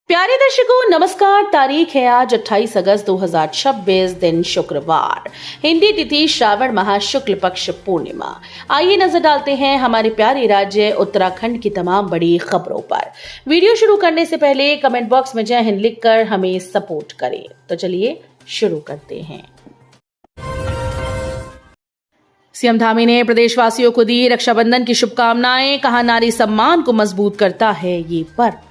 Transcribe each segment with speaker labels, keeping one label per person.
Speaker 1: प्यारे दर्शकों नमस्कार। तारीख है आज 28 अगस्त 2026 दिन शुक्रवार, हिंदी तिथि श्रावण माह शुक्ल पक्ष पूर्णिमा। आइए नजर डालते हैं हमारे प्यारे राज्य उत्तराखंड की तमाम बड़ी खबरों पर। वीडियो शुरू करने से पहले कमेंट बॉक्स में जय हिंद लिखकर हमें सपोर्ट करें। तो चलिए शुरू करते हैं। सीएम धामी ने प्रदेशवासियों को दी रक्षाबंधन की शुभकामनाएं, कहा नारी सम्मान को मजबूत करता है ये पर्व।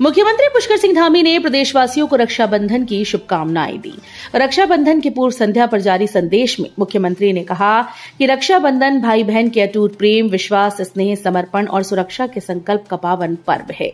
Speaker 1: मुख्यमंत्री पुष्कर सिंह धामी ने प्रदेशवासियों को रक्षाबंधन की शुभकामनाएं दी। रक्षाबंधन की पूर्व संध्या पर जारी संदेश में मुख्यमंत्री ने कहा कि रक्षाबंधन भाई बहन के अटूट प्रेम, विश्वास, स्नेह, समर्पण और सुरक्षा के संकल्प का पावन पर्व है।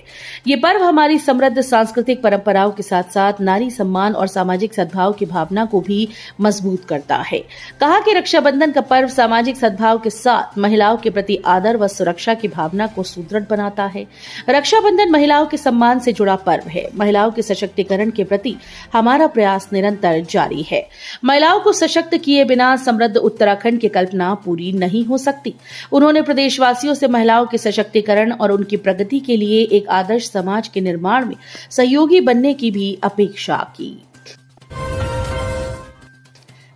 Speaker 1: ये पर्व हमारी समृद्ध सांस्कृतिक परंपराओं के साथ साथ नारी सम्मान और सामाजिक सद्भाव की भावना को भी मजबूत करता है। कहा कि रक्षाबंधन का पर्व सामाजिक सद्भाव के साथ महिलाओं के प्रति आदर व सुरक्षा की भावना को सुदृढ़ बनाता है। रक्षाबंधन महिलाओं के सम्मान से जुड़ा पर्व है। महिलाओं के सशक्तिकरण के प्रति हमारा प्रयास निरंतर जारी है। महिलाओं को सशक्त किए बिना समृद्ध उत्तराखंड की कल्पना पूरी नहीं हो सकती। उन्होंने प्रदेशवासियों से महिलाओं के सशक्तिकरण और उनकी प्रगति के लिए एक आदर्श समाज के निर्माण में सहयोगी बनने की भी अपेक्षा की।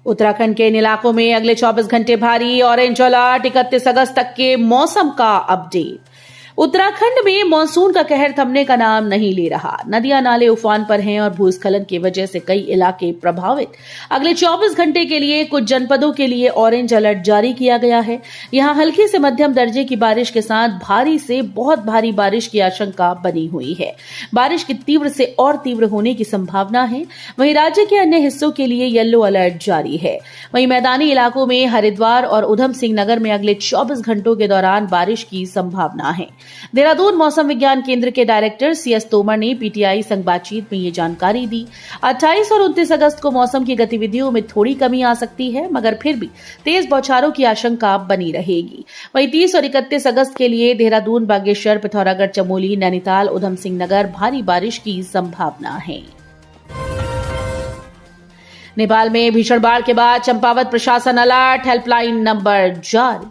Speaker 1: उत्तराखंड के इन इलाकों में अगले 24 घंटे भारी ऑरेंज अलर्ट। 31 अगस्त तक के मौसम का अपडेट। उत्तराखंड में मानसून का कहर थमने का नाम नहीं ले रहा। नदियां नाले उफान पर हैं और भूस्खलन की वजह से कई इलाके प्रभावित। अगले 24 घंटे के लिए कुछ जनपदों के लिए ऑरेंज अलर्ट जारी किया गया है। यहां हल्की से मध्यम दर्जे की बारिश के साथ भारी से बहुत भारी बारिश की आशंका बनी हुई है। बारिश की तीव्र से और तीव्र होने की संभावना है। वहीं राज्य के अन्य हिस्सों के लिए येलो अलर्ट जारी है। वहीं मैदानी इलाकों में हरिद्वार और उधम सिंह नगर में अगले 24 घंटों के दौरान बारिश की संभावना है। देहरादून मौसम विज्ञान केंद्र के डायरेक्टर सीएस तोमर ने पीटीआई संग बातचीत में ये जानकारी दी। 28 और 29 अगस्त को मौसम की गतिविधियों में थोड़ी कमी आ सकती है, मगर फिर भी तेज बौछारों की आशंका बनी रहेगी। वहीं 30 और 31 अगस्त के लिए देहरादून, बागेश्वर, पिथौरागढ़, चमोली, नैनीताल, उधम सिंह नगर भारी बारिश की संभावना है। नेपाल में भीषण बाढ़ के बाद चंपावत प्रशासन अलर्ट, हेल्पलाइन नंबर जारी।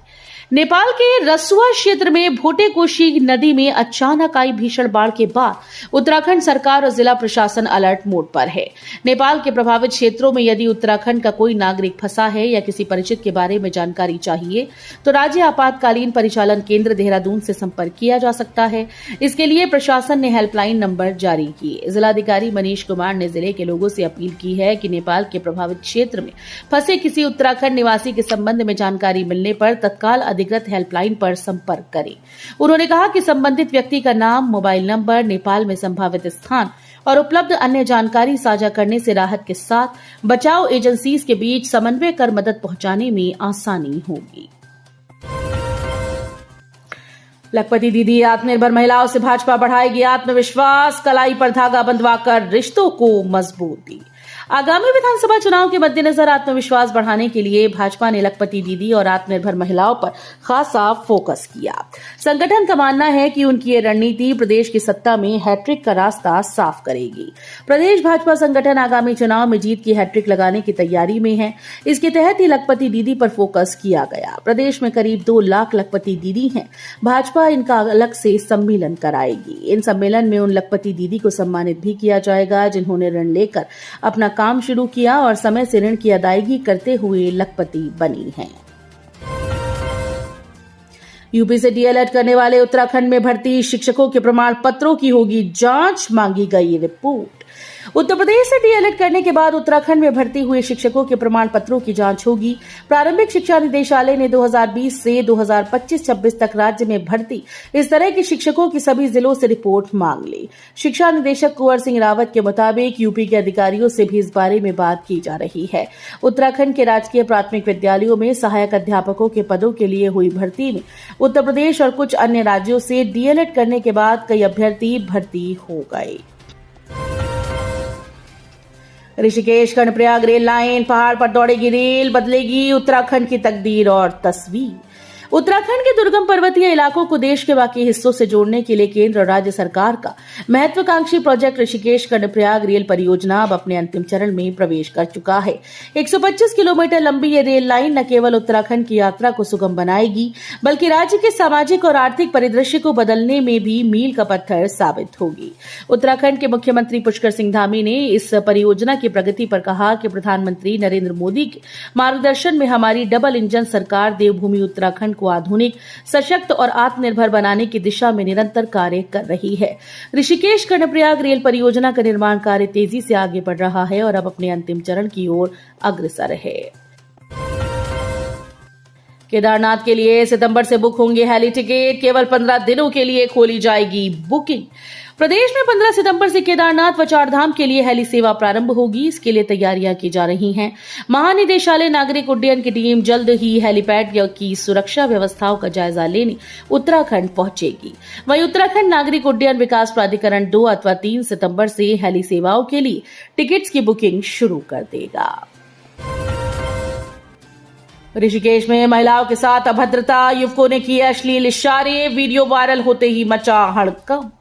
Speaker 1: नेपाल के रसुआ क्षेत्र में भोटेकोशी नदी में अचानक आई भीषण बाढ़ के बाद उत्तराखंड सरकार और जिला प्रशासन अलर्ट मोड पर है। नेपाल के प्रभावित क्षेत्रों में यदि उत्तराखंड का कोई नागरिक फंसा है या किसी परिचित के बारे में जानकारी चाहिए तो राज्य आपातकालीन परिचालन केंद्र देहरादून से संपर्क किया जा सकता है। इसके लिए प्रशासन ने हेल्पलाइन नंबर जारी किए। जिलाधिकारी मनीष कुमार ने जिले के लोगों से अपील की है कि नेपाल के प्रभावित क्षेत्र में फंसे किसी उत्तराखंड निवासी के संबंध में जानकारी मिलने पर तत्काल अधिकृत हेल्पलाइन पर संपर्क करें। उन्होंने कहा कि संबंधित व्यक्ति का नाम, मोबाइल नंबर, नेपाल में संभावित स्थान और उपलब्ध अन्य जानकारी साझा करने से राहत के साथ बचाव एजेंसीज के बीच समन्वय कर मदद पहुंचाने में आसानी होगी। लखपति दीदी, आत्मनिर्भर महिलाओं से भाजपा बढ़ाएगी आत्मविश्वास, कलाई पर धागा बंधवाकर रिश्तों को मजबूती। आगामी विधानसभा चुनाव के मद्देनजर आत्मविश्वास बढ़ाने के लिए भाजपा ने लखपति दीदी और आत्मनिर्भर महिलाओं पर खासा फोकस किया। संगठन का मानना है कि उनकी ये रणनीति प्रदेश की सत्ता में हैट्रिक का रास्ता साफ करेगी। प्रदेश भाजपा संगठन आगामी चुनाव में जीत की हैट्रिक लगाने की तैयारी में है। इसके तहत ही लखपति दीदी पर फोकस किया गया। प्रदेश में करीब 2 लाख लखपति दीदी हैं। भाजपा इनका अलग से सम्मेलन कराएगी। इन सम्मेलन में उन लखपति दीदी को सम्मानित भी किया जाएगा जिन्होंने ऋण लेकर अपना काम शुरू किया और समय से ऋण की अदायगी करते हुए लखपति बनी हैं। यूपी से डीएलएड करने वाले उत्तराखंड में भर्ती शिक्षकों के प्रमाण पत्रों की होगी जांच, मांगी गई रिपोर्ट। उत्तर प्रदेश से डीएलएड करने के बाद उत्तराखंड में भर्ती हुए शिक्षकों के प्रमाण पत्रों की जांच होगी। प्रारंभिक शिक्षा निदेशालय ने 2020 से 2025-26 तक राज्य में भर्ती इस तरह के शिक्षकों की सभी जिलों से रिपोर्ट मांग ली। शिक्षा निदेशक कुंवर सिंह रावत के मुताबिक यूपी के अधिकारियों से भी इस बारे में बात की जा रही है। उत्तराखंड के राजकीय प्राथमिक विद्यालयों में सहायक अध्यापकों के पदों के लिए हुई भर्ती में उत्तर प्रदेश और कुछ अन्य राज्यों से डीएलएड करने के बाद कई अभ्यर्थी भर्ती हो गए। ऋषिकेश कर्णप्रयाग रेल लाइन, पहाड़ पर दौड़ेगी रेल, बदलेगी उत्तराखंड की तकदीर और तस्वीर। उत्तराखंड के दुर्गम पर्वतीय इलाकों को देश के बाकी हिस्सों से जोड़ने के लिए केंद्र और राज्य सरकार का महत्वाकांक्षी प्रोजेक्ट ऋषिकेश कर्णप्रयाग रेल परियोजना अब अपने अंतिम चरण में प्रवेश कर चुका है। 125 किलोमीटर लंबी ये रेल लाइन न केवल उत्तराखंड की यात्रा को सुगम बनाएगी, बल्कि राज्य के सामाजिक और आर्थिक परिदृश्य को बदलने में भी मील का पत्थर साबित होगी। उत्तराखंड के मुख्यमंत्री पुष्कर सिंह धामी ने इस परियोजना की प्रगति पर कहा कि प्रधानमंत्री नरेंद्र मोदी के मार्गदर्शन में हमारी डबल इंजन सरकार देवभूमि उत्तराखंड को आधुनिक, सशक्त और आत्मनिर्भर बनाने की दिशा में निरंतर कार्य कर रही है। ऋषिकेश कर्णप्रयाग रेल परियोजना का निर्माण कार्य तेजी से आगे बढ़ रहा है और अब अपने अंतिम चरण की ओर अग्रसर है। केदारनाथ के लिए सितंबर से बुक होंगे हेली टिकट, केवल 15 दिनों के लिए खोली जाएगी बुकिंग। प्रदेश में 15 सितंबर से केदारनाथ व चारधाम के लिए हेली सेवा प्रारंभ होगी। इसके लिए तैयारियां की जा रही हैं। महानिदेशालय नागरिक उड्डयन की टीम जल्द ही हेलीपैड की सुरक्षा व्यवस्थाओं का जायजा लेने उत्तराखंड पहुंचेगी। वहीं उत्तराखंड नागरिक उड्डयन विकास प्राधिकरण 2 अथवा 3 सितंबर से हेली सेवाओं के लिए टिकट्स की बुकिंग शुरू कर देगा। ऋषिकेश में महिलाओं के साथ अभद्रता, युवकों ने किए अश्लील इशारे, वीडियो वायरल होते ही मचा हड़कंप।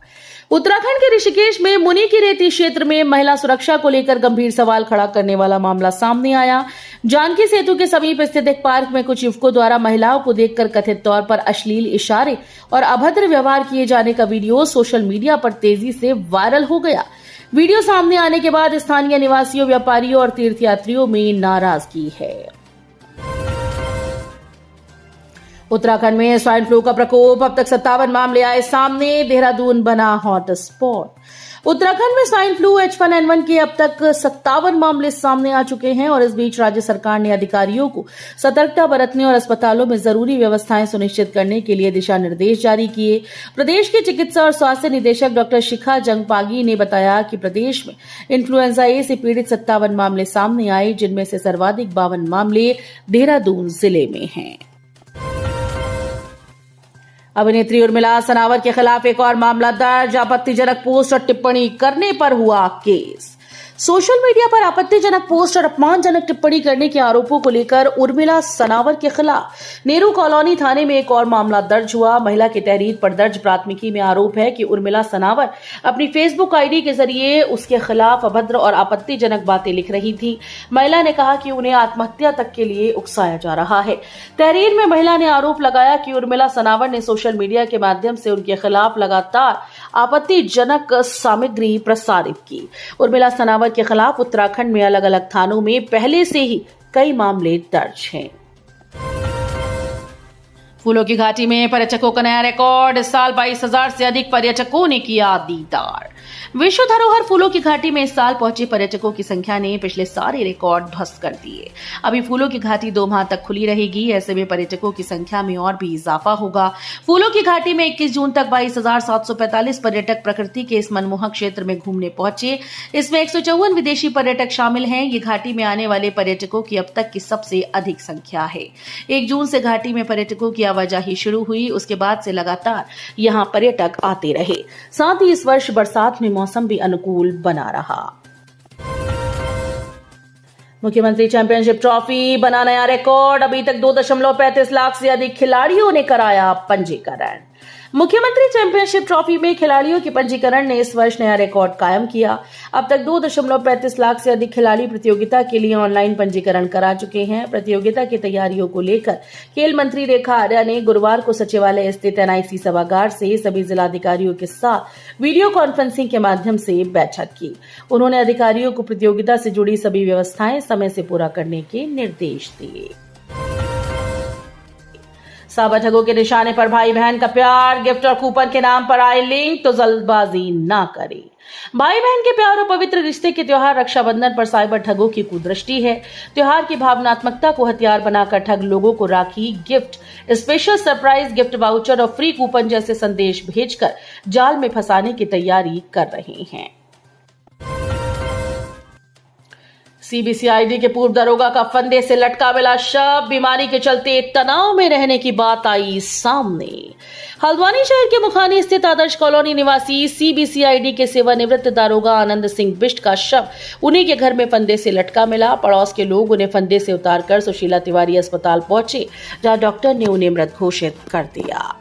Speaker 1: उत्तराखंड के ऋषिकेश में मुनि की रेती क्षेत्र में महिला सुरक्षा को लेकर गंभीर सवाल खड़ा करने वाला मामला सामने आया। जानकी सेतु के समीप स्थित एक पार्क में कुछ युवकों द्वारा महिलाओं को देखकर कथित तौर पर अश्लील इशारे और अभद्र व्यवहार किए जाने का वीडियो सोशल मीडिया पर तेजी से वायरल हो गया। वीडियो सामने आने के बाद स्थानीय निवासियों, व्यापारियों और तीर्थयात्रियों में नाराजगी है। उत्तराखंड में स्वाइन फ्लू का प्रकोप, अब तक 57 मामले आए सामने, देहरादून बना हॉट स्पॉट। उत्तराखंड में स्वाइन फ्लू H1N1 के अब तक 57 मामले सामने आ चुके हैं और इस बीच राज्य सरकार ने अधिकारियों को सतर्कता बरतने और अस्पतालों में जरूरी व्यवस्थाएं सुनिश्चित करने के लिए दिशा निर्देश जारी किए। प्रदेश के चिकित्सा और स्वास्थ्य निदेशक डॉक्टर शिखा जंगपागी ने बताया कि प्रदेश में इन्फ्लुएंजा ए से पीड़ित 57 मामले सामने आए, जिनमें से सर्वाधिक 52 मामले देहरादून जिले में हैं। अभिनेत्री उर्मिला सनावर के खिलाफ एक और मामला दर्ज, आपत्तिजनक पोस्ट और टिप्पणी करने पर हुआ केस। सोशल मीडिया पर आपत्तिजनक पोस्ट और अपमानजनक टिप्पणी करने के आरोपों को लेकर उर्मिला सनावर के खिलाफ नेहरू कॉलोनी थाने में एक और मामला दर्ज हुआ। महिला की तहरीर पर दर्ज प्राथमिकी में आरोप है कि उर्मिला सनावर अपनी फेसबुक आईडी के जरिए उसके खिलाफ अभद्र और आपत्तिजनक बातें लिख रही थी। महिला ने कहा कि उन्हें आत्महत्या तक के लिए उकसाया जा रहा है। तहरीर में महिला ने आरोप लगाया कि उर्मिला सनावर ने सोशल मीडिया के माध्यम से उनके खिलाफ लगातार आपत्तिजनक सामग्री प्रसारित की। उर्मिला सनावर के खिलाफ उत्तराखंड में अलग अलग थानों में पहले से ही कई मामले दर्ज हैं। फूलों की घाटी में पर्यटकों का नया रिकॉर्ड, इस साल 22,000 से अधिक पर्यटकों ने किया दीदार। विश्व धरोहर फूलों की घाटी में इस साल पहुंचे पर्यटकों की संख्या ने पिछले सारे रिकॉर्ड ध्वस्त कर दिए। अभी फूलों की घाटी 2 माह तक खुली रहेगी, ऐसे में पर्यटकों की संख्या में और भी इजाफा होगा। फूलों की घाटी में 21 जून तक 22,745 पर्यटक प्रकृति के इस मनमोहक क्षेत्र में घूमने पहुंचे। इसमें 154 विदेशी पर्यटक शामिल हैं। ये घाटी में आने वाले पर्यटकों की अब तक की सबसे अधिक संख्या है। 1 जून से घाटी में पर्यटकों की आवाजाही शुरू हुई, उसके बाद से लगातार यहां पर्यटक आते रहे। साथ ही इस वर्ष बरसात में मौसम भी अनुकूल बना रहा। मुख्यमंत्री चैंपियनशिप ट्रॉफी बना नया रिकॉर्ड, अभी तक 2.35 लाख से अधिक खिलाड़ियों ने कराया पंजीकरण। मुख्यमंत्री चैंपियनशिप ट्रॉफी में खिलाड़ियों के पंजीकरण ने इस वर्ष नया रिकॉर्ड कायम किया। अब तक 2.35 लाख से अधिक खिलाड़ी प्रतियोगिता के लिए ऑनलाइन पंजीकरण करा चुके हैं। प्रतियोगिता की तैयारियों को लेकर खेल मंत्री रेखा आर्या ने गुरुवार को सचिवालय स्थित NIC सभागार से सभी जिलाधिकारियों के साथ वीडियो कॉन्फ्रेंसिंग के माध्यम से बैठक की। उन्होंने अधिकारियों को प्रतियोगिता से जुड़ी सभी व्यवस्थाएं समय से पूरा करने के निर्देश दिए। साइबर ठगों के निशाने पर भाई बहन का प्यार, गिफ्ट और कूपन के नाम पर आए लिंक तो जल्दबाजी ना करें। भाई बहन के प्यार और पवित्र रिश्ते के त्योहार रक्षाबंधन पर साइबर ठगों की कुदृष्टि है। त्योहार की भावनात्मकता को हथियार बनाकर ठग लोगों को rakhi, gift, special surprise gift voucher और फ्री कूपन जैसे संदेश भेजकर जाल में फंसाने की तैयारी कर रहे हैं। सीबीसीआईडी के पूर्व दरोगा का फंदे से लटका मिला शव, बीमारी के चलते तनाव में रहने की बात आई सामने। हल्द्वानी शहर के मुखानी स्थित आदर्श कॉलोनी निवासी सीबीसीआईडी के सेवानिवृत्त दारोगा आनंद सिंह बिष्ट का शव उन्हीं के घर में फंदे से लटका मिला। पड़ोस के लोग उन्हें फंदे से उतारकर सुशीला तिवारी अस्पताल पहुंचे, जहां डॉक्टर ने उन्हें मृत घोषित कर दिया।